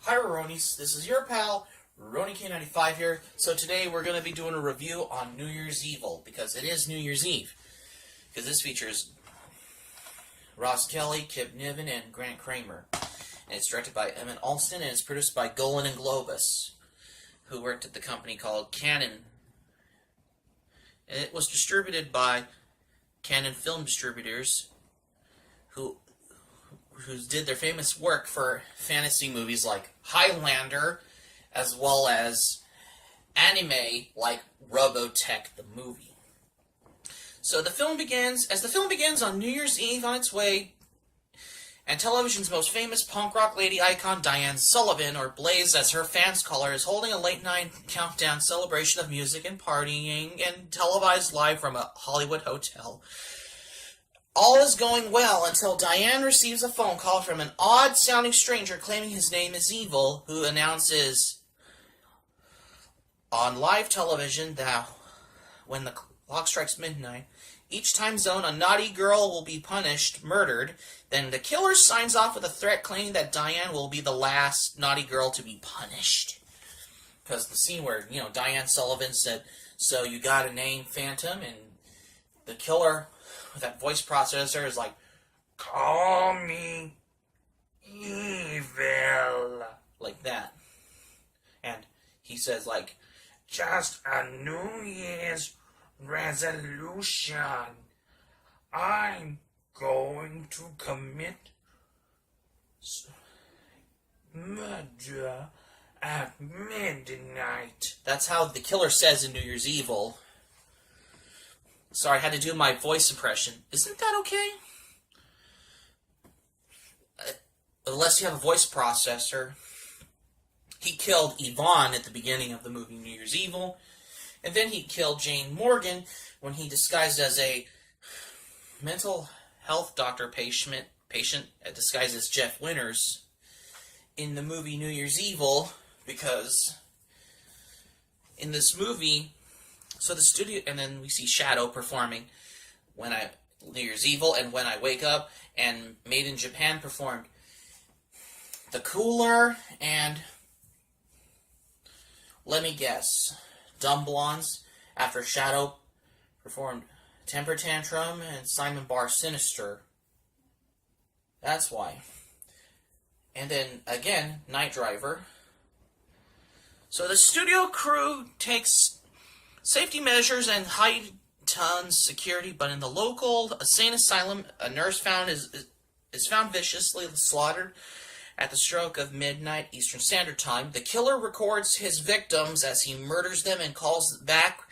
Hi Ronies, this is your pal, Roni K95 here. So today we're going to be doing a review on New Year's Evil, because it is New Year's Eve. Because this features Ross Kelly, Kip Niven, and Grant Cramer. And it's directed by Emmet Alston, and it's produced by Golan and Globus, who worked at the company called Canon. And it was distributed by Canon Film Distributors, who did their famous work for fantasy movies like Highlander, as well as anime like Robotech the movie. So as the film begins on New Year's Eve on its way, and television's most famous punk rock lady icon Diane Sullivan, or Blaze as her fans call her, is holding a late-night countdown celebration of music and partying, and televised live from a Hollywood hotel. All is going well until Diane receives a phone call from an odd-sounding stranger claiming his name is Evil, who announces on live television that when the clock strikes midnight, each time zone a naughty girl will be murdered. Then the killer signs off with a threat claiming that Diane will be the last naughty girl to be punished. Because the scene where, Diane Sullivan said, "So you got a name, Phantom?" and the killer with that voice processor is like, "Call me Evil," like that. And he says, like, "Just a New Year's resolution. I'm going to commit murder at midnight." That's how the killer says in New Year's Evil. Sorry, I had to do my voice impression. Isn't that okay? Unless you have a voice processor. He killed Yvonne at the beginning of the movie New Year's Evil. And then he killed Jane Morgan when he disguised as a mental health doctor patient disguised as Jeff Winters in the movie New Year's Evil, because in this movie, so the studio, and then we see Shadow performing New Year's Evil and When I Wake Up, and Made in Japan performed The Cooler, and let me guess, Dumb Blondes, after Shadow performed Temper Tantrum and Simon Bar Sinister. That's why. And then, again, Night Driver. So the studio crew takes safety measures and heightens security, but in the local insane asylum, a nurse is found viciously slaughtered at the stroke of midnight Eastern Standard Time. The killer records his victims as he murders them and calls back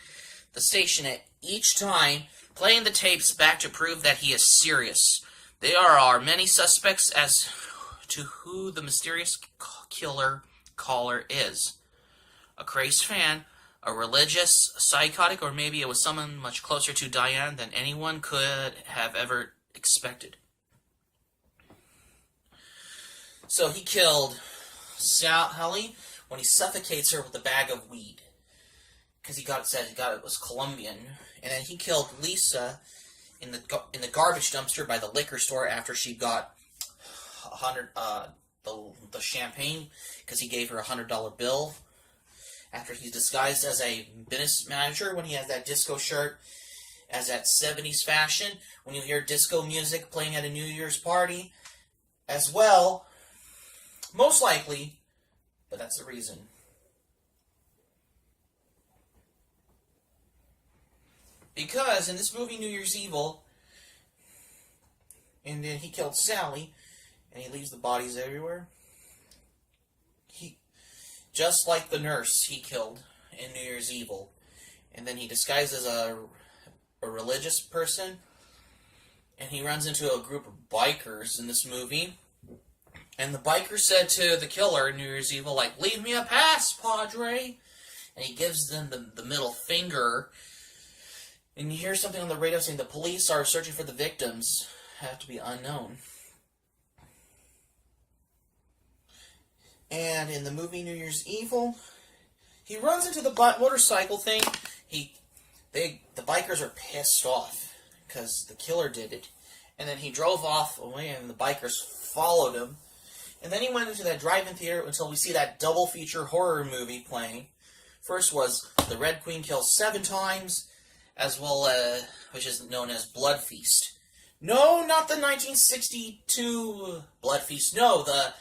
the station at each time, playing the tapes back to prove that he is serious. There are many suspects as to who the mysterious killer caller is. A crazed fan, a religious, psychotic, or maybe it was someone much closer to Diane than anyone could have ever expected. So he killed Sally when he suffocates her with a bag of weed, because he said it was Colombian. And then he killed Lisa in the garbage dumpster by the liquor store after she got the champagne, because he gave her a $100 bill. After he's disguised as a business manager, when he has that disco shirt, as that 70s fashion, when you hear disco music playing at a New Year's party, as well, most likely, but that's the reason. Because in this movie, New Year's Evil, and then he killed Sally, and he leaves the bodies everywhere. Just like the nurse he killed in New Year's Evil. And then he disguised as a religious person, and he runs into a group of bikers in this movie. And the biker said to the killer in New Year's Evil, like, "Leave me a pass, Padre." And he gives them the middle finger. And you hear something on the radio saying the police are searching for the victims. Have to be unknown. And in the movie New Year's Evil, he runs into the motorcycle thing. The bikers are pissed off because the killer did it. And then he drove off away, and the bikers followed him. And then he went into that drive-in theater until we see that double feature horror movie playing. First was The Red Queen Kills 7 Times, as well as, which is known as Blood Feast. No, not the 1962 Blood Feast. No, the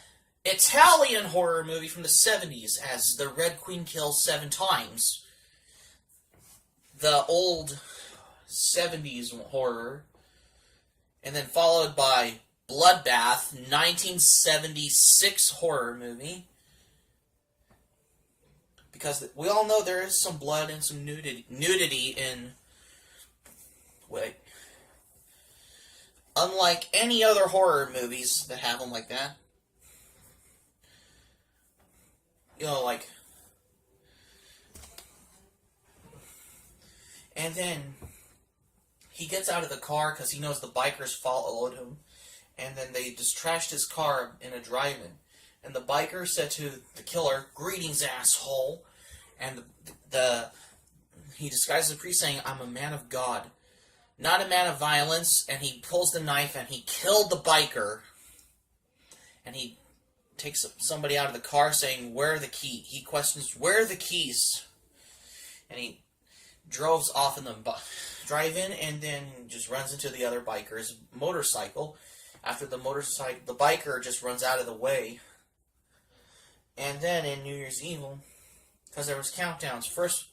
Italian horror movie from the 70s as The Red Queen Kills 7 Times. The old 70s horror. And then followed by Bloodbath, 1976 horror movie. Because we all know there is some blood and some nudity in... Wait. Unlike any other horror movies that have them like that. You know, like... And then he gets out of the car because he knows the bikers followed him. And then they just trashed his car in a drive-in. And the biker said to the killer, "Greetings, asshole." And he disguises the priest saying, "I'm a man of God, not a man of violence." And he pulls the knife and he killed the biker. And he takes somebody out of the car saying, "Where are the keys?" He questions, "Where are the keys?" And he drove off in the drive-in and then just runs into the other biker's motorcycle. After the biker just runs out of the way. And then in New Year's Evil, because there was countdowns, first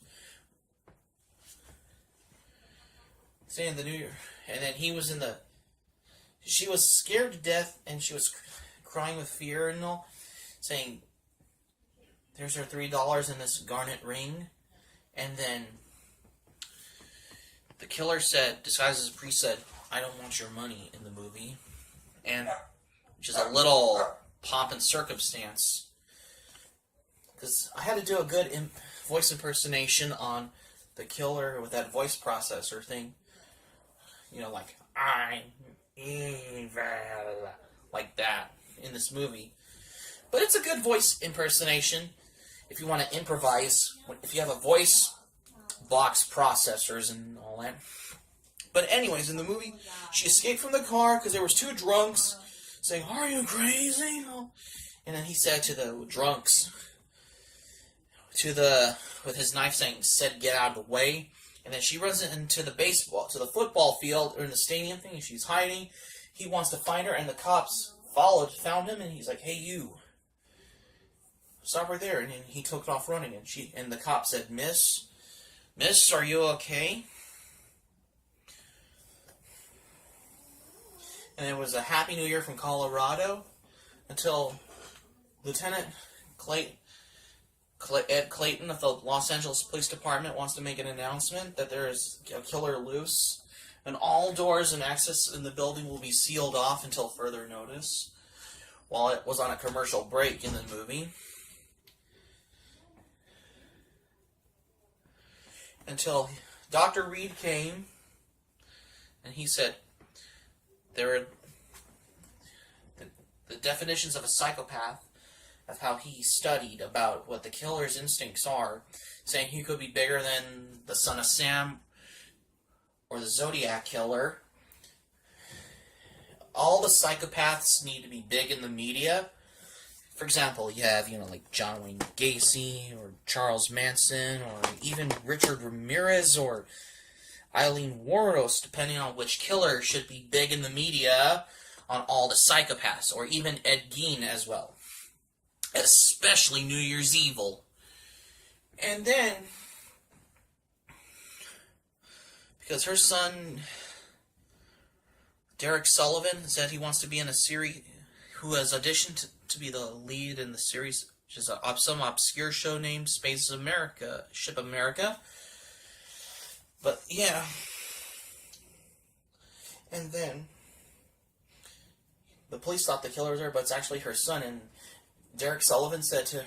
saying the New Year, and then he was in the, she was scared to death and she was crying with fear and all, saying, "There's her $3 in this garnet ring." And then the killer said, disguised as a priest, said, "I don't want your money" in the movie. And which is a little pomp and circumstance. Because I had to do a good voice impersonation on the killer with that voice processor thing. You know, like, "I'm evil," like that in this movie. But it's a good voice impersonation if you want to improvise, if you have a voice box processors and all that. But anyways, in the movie, she escaped from the car because there was two drunks saying, "Are you crazy?" And then he said to the drunks, with his knife said, "Get out of the way." And then she runs into the football field, or in the stadium thing, and she's hiding. He wants to find her, and the cops found him, and he's like, "Hey, you, stop right there." And then he took off running, and the cop said, Miss, are you okay?" And it was a Happy New Year from Colorado until Lieutenant Ed Clayton of the Los Angeles Police Department wants to make an announcement that there is a killer loose, and all doors and access in the building will be sealed off until further notice, while it was on a commercial break in the movie. Until Dr. Reed came, and he said, there are the definitions of a psychopath, of how he studied about what the killer's instincts are, saying he could be bigger than the Son of Sam or the Zodiac Killer. All the psychopaths need to be big in the media. For example, you have, like John Wayne Gacy or Charles Manson or even Richard Ramirez or Eileen Wuornos, depending on which killer should be big in the media on all the psychopaths, or even Ed Gein as well. Especially New Year's Evil. And then, because her son, Derek Sullivan, said he wants to be in a series, who has auditioned to be the lead in the series, which is some obscure show named Space America, Ship America. But, yeah. And then the police thought the killer was her, but it's actually her son. And Derek Sullivan said to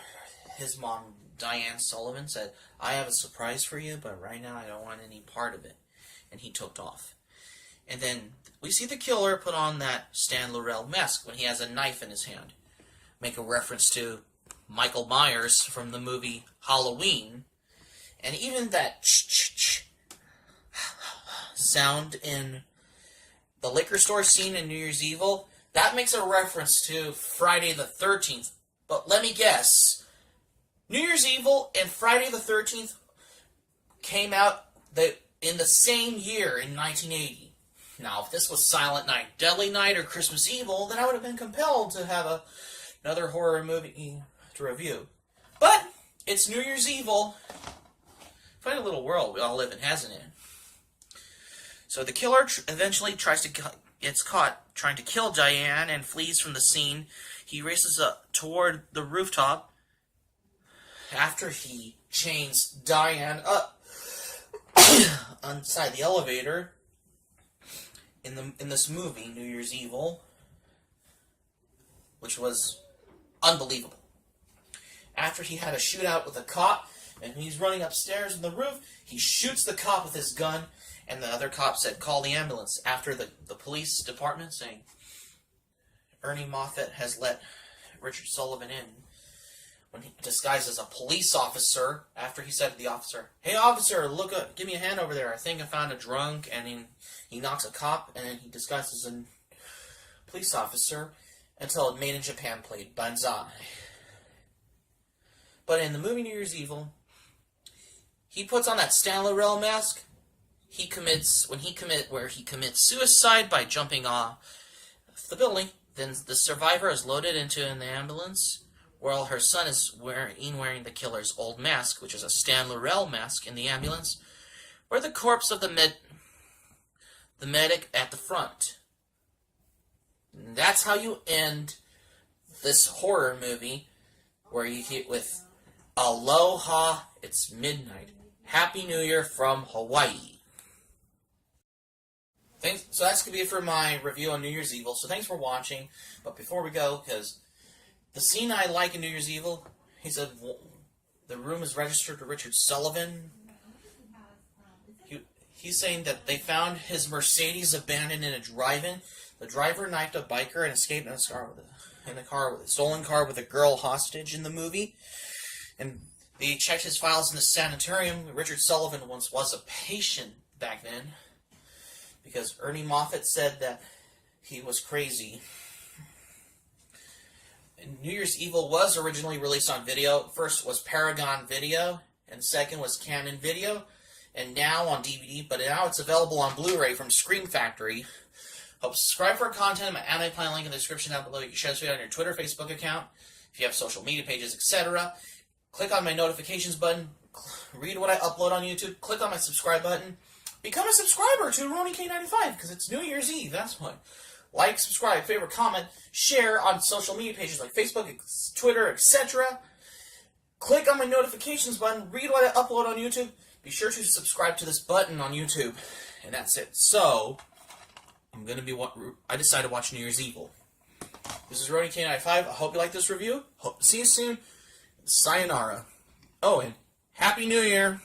his mom, Diane Sullivan, said, "I have a surprise for you, but right now I don't want any part of it." And he took off. And then we see the killer put on that Stan Laurel mask when he has a knife in his hand. Make a reference to Michael Myers from the movie Halloween. And even that sound in the liquor store scene in New Year's Evil, that makes a reference to Friday the 13th. But let me guess, New Year's Evil and Friday the 13th came out in the same year in 1980. Now, if this was Silent Night, Deadly Night, or Christmas Evil, then I would have been compelled to have another horror movie to review. But it's New Year's Evil. Quite a little world we all live in, hasn't it? So the killer eventually gets caught trying to kill Diane and flees from the scene. He races up toward the rooftop after he chains Diane up inside the elevator in this movie, New Year's Evil, which was unbelievable. After he had a shootout with a cop, and he's running upstairs on the roof, he shoots the cop with his gun, and the other cop said, "Call the ambulance," after the police department saying Ernie Moffat has let Richard Sullivan in when he disguised as a police officer, after he said to the officer, "Hey officer, look up, give me a hand over there, I think I found a drunk," and he knocks a cop, and then he disguises as a police officer until Made in Japan played Banzai. But in the movie New Year's Evil, he puts on that Stan Laurel mask. He commits suicide by jumping off the building. Then the survivor is loaded into an ambulance, while her son is wearing the killer's old mask, which is a Stan Laurel mask, in the ambulance, where the corpse of the medic at the front. And that's how you end this horror movie, where you hit with "Aloha, it's midnight. Happy New Year from Hawaii." So that's going to be it for my review on New Year's Evil. So thanks for watching. But before we go, because the scene I like in New Year's Evil, he said the room is registered to Richard Sullivan. He's saying that they found his Mercedes abandoned in a drive-in. The driver knifed a biker and escaped in a stolen car with a girl hostage in the movie. And they checked his files in the sanitarium. Richard Sullivan once was a patient back then, because Ernie Moffat said that he was crazy. And New Year's Evil was originally released on video. First was Paragon Video, and second was Canon Video, and now on DVD, but now it's available on Blu-ray from Scream Factory. Hope subscribe for content. My anime plan link in the description down below. You can share this video on your Twitter, Facebook account, if you have social media pages, etc. Click on my notifications button. Read what I upload on YouTube. Click on my subscribe button. Become a subscriber to RoniK95, because it's New Year's Eve, that's why. Like, subscribe, favorite, comment, share on social media pages like Facebook, Twitter, etc. Click on my notifications button, read what I upload on YouTube. Be sure to subscribe to this button on YouTube. And that's it. So, I decided to watch New Year's Evil. This is RoniK95. I hope you like this review. Hope to see you soon. Sayonara. Oh, and Happy New Year.